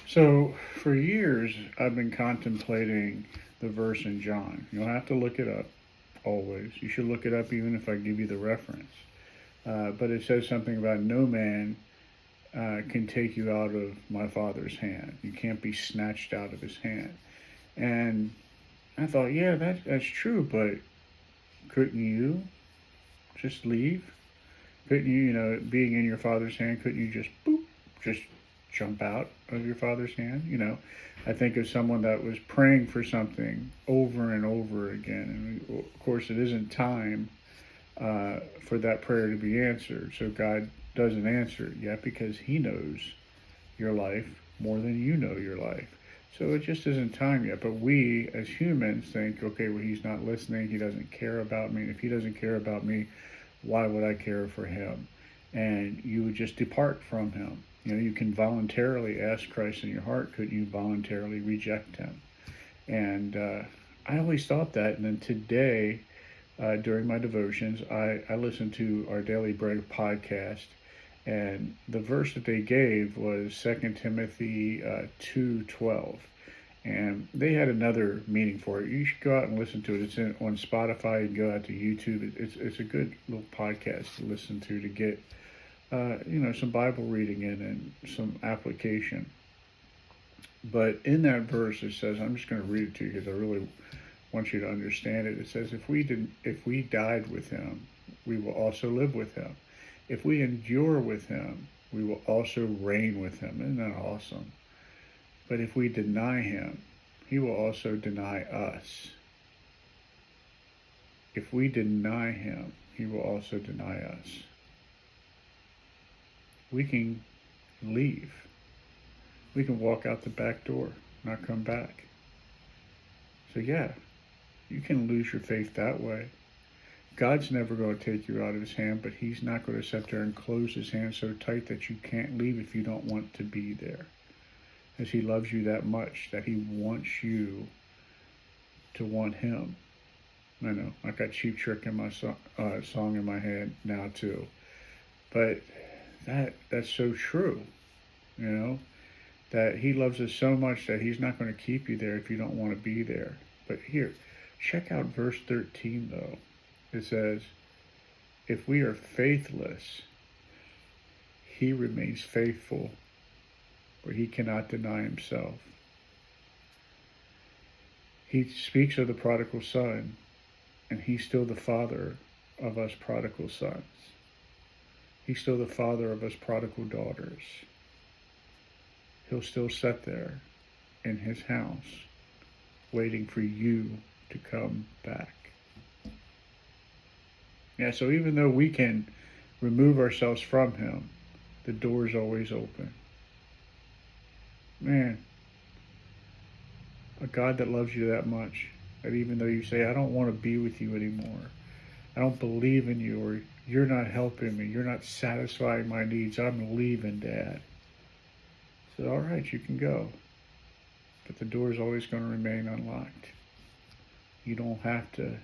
So, for years, I've been contemplating the verse in John. You don't have to look it up always. You should look it up even if I give you the reference. But it says something about no man can take you out of my Father's hand. You can't be snatched out of his hand. And I thought, yeah, that's true, but couldn't you just leave? Couldn't you, being in your Father's hand, couldn't you just, boop, just jump out of your Father's hand? I think of someone that was praying for something over and over again. And of course, it isn't time for that prayer to be answered. So God doesn't answer it yet because he knows your life more than you know your life. So it just isn't time yet. But we as humans think, okay, well, he's not listening. He doesn't care about me. And if he doesn't care about me, why would I care for him? And you would just depart from him. You can voluntarily ask Christ in your heart. Could you voluntarily reject him? And I always thought that. And then today, during my devotions, I listened to our Daily Bread podcast. And the verse that they gave was 2 Timothy 2:12. And they had another meaning for it. You should go out and listen to it. It's on Spotify. You can go out to YouTube. It's a good little podcast to listen to get, some Bible reading in and some application. But in that verse, it says, I'm just going to read it to you because I really want you to understand it. It says, if we died with him, we will also live with him. If we endure with him, we will also reign with him. Isn't that awesome? But if we deny him, he will also deny us. If we deny him, he will also deny us. We can leave. We can walk out the back door, not come back. So yeah, you can lose your faith that way. God's never going to take you out of his hand, but he's not going to sit there and close his hand so tight that you can't leave if you don't want to be there. As he loves you that much, that he wants you to want him. I know, I got Cheap Trick in my song in my head now too. But that's so true, that he loves us so much that he's not going to keep you there if you don't want to be there. But here, check out verse 13 though. It says, if we are faithless, he remains faithful, for he cannot deny himself. He speaks of the prodigal son, and he's still the father of us prodigal sons. He's still the father of us prodigal daughters. He'll still sit there in his house, waiting for you to come back. Yeah, so even though we can remove ourselves from him, the door is always open. Man, a God that loves you that much, that even though you say, I don't want to be with you anymore, I don't believe in you, or you're not helping me, you're not satisfying my needs, I'm leaving, Dad. So, all right, you can go. But the door is always going to remain unlocked. You don't have to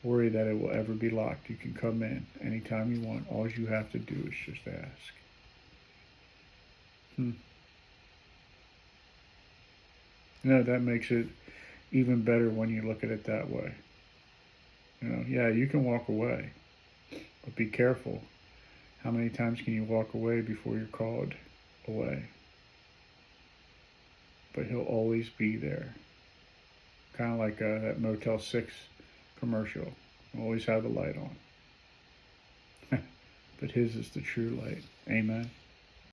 worry that it will ever be locked. You can come in anytime you want. All you have to do is just ask. That makes it even better when you look at it that way. Yeah, you can walk away, but be careful. How many times can you walk away before you're called away? But he'll always be there. Kind of like that Motel 6 commercial. Always have the light on. But his is the true light. Amen.